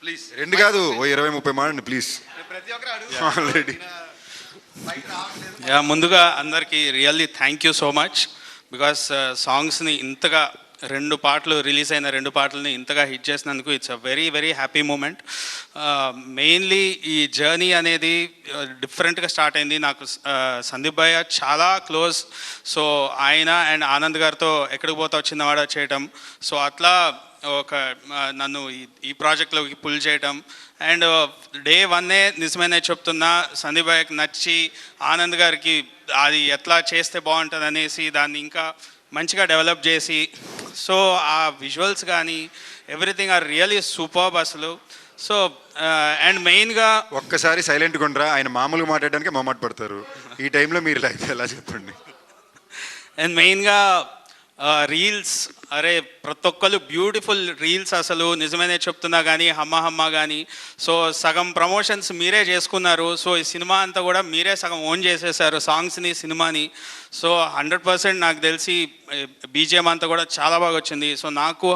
Please. 2 కాదు, ఓ 20-30 మాడండి please. ప్రతి ఒక్కరు ఆల్రెడీ ముందుగా అందరికీ really thank you so much. Because సాంగ్స్ని ఇంతగా 2 పాటలు రిలీజ్ అయిన 2 పాటలని ఇంతగా హిట్ చేసినందుకు it's a very very happy moment. Mainly ఈ జర్నీ అనేది డిఫరెంట్గా స్టార్ట్ అయింది. నాకు సందీప్ భయ్య చాలా క్లోజ్. సో ఆయన అండ్ ఆనంద్ గారితో ఎక్కడికి పోతావు చిన్నవాడ చేయటం, సో అట్లా ఒక నన్ను ఈ ప్రాజెక్ట్లోకి పుల్ చేయటం. అండ్ డే 1 నిజమైన చెప్తున్నా, సందీప్ భయ్యకి నచ్చి ఆనంద్ గారికి అది ఎట్లా చేస్తే బాగుంటుంది అనేసి దాన్ని ఇంకా మంచిగా డెవలప్ చేసి, సో ఆ విజువల్స్ కానీ ఎవ్రీథింగ్ ఆర్ రియలీ సూపర్బ్ అసలు. సో అండ్ మెయిన్గా ఒక్కసారి సైలెంట్గా ఉండరా, ఆయన మామూలుగా మాట్లాడడానికి మొహమాట పడతారు. ఈ టైంలో మీరు లైక్ ఎలా చెప్పండి. అండ్ మెయిన్గా రీల్స్, అరే ప్రతి ఒక్కరు బ్యూటిఫుల్ రీల్స్ అసలు నిజమేనే చెప్తున్నా కానీ హమ్మ హమ్మ కానీ. సో సగం ప్రమోషన్స్ మీరే చేసుకున్నారు. సో ఈ సినిమా అంతా కూడా మీరే సగం ఓన్ చేసేసారు, సాంగ్స్ని సినిమాని. సో 100% నాకు తెలిసి బీజిఎం అంతా కూడా చాలా బాగా వచ్చింది. సో నాకు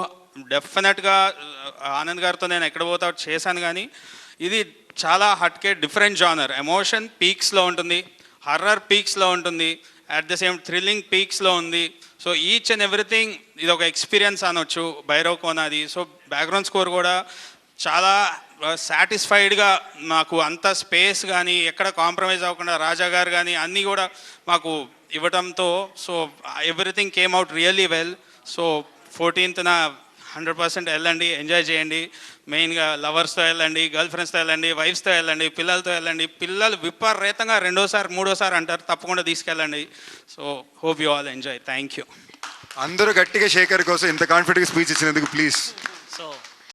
డెఫినెట్గా ఆనంద్ గారితో నేను ఎక్కడ పోతా చేశాను, కానీ ఇది చాలా హట్కే డిఫరెంట్ జానర్. ఎమోషన్ పీక్స్లో ఉంటుంది, హర్రర్ పీక్స్లో ఉంటుంది, అట్ ద సేమ్ థ్రిల్లింగ్ పీక్స్లో ఉంది. సో ఈచ్ అండ్ ఎవ్రీథింగ్ ఇది ఒక ఎక్స్పీరియన్స్ అనొచ్చు భైరవ్ కోనాది. సో బ్యాక్గ్రౌండ్ స్కోర్ కూడా చాలా సాటిస్ఫైడ్గా నాకు అంత స్పేస్ కానీ ఎక్కడ కాంప్రమైజ్ అవ్వకుండా రాజా గారు కానీ అన్నీ కూడా మాకు ఇవ్వడంతో so everything came out really well. So 14th 100% వెళ్ళండి, ఎంజాయ్ చేయండి. మెయిన్గా లవర్స్తో వెళ్ళండి, గర్ల్ ఫ్రెండ్స్తో వెళ్ళండి, వైఫ్స్తో వెళ్ళండి, పిల్లలతో వెళ్ళండి. పిల్లలు విపరీతంగా 2వ సారి 3వ సారి అంటారు, తప్పకుండా తీసుకెళ్ళండి. So hope you all enjoy. Thank you. అందరూ గట్టిగా శేఖర్ కోసం ఇంత కాన్ఫిడెంట్గా స్పీచ్ ఇచ్చినందుకు ప్లీజ్. సో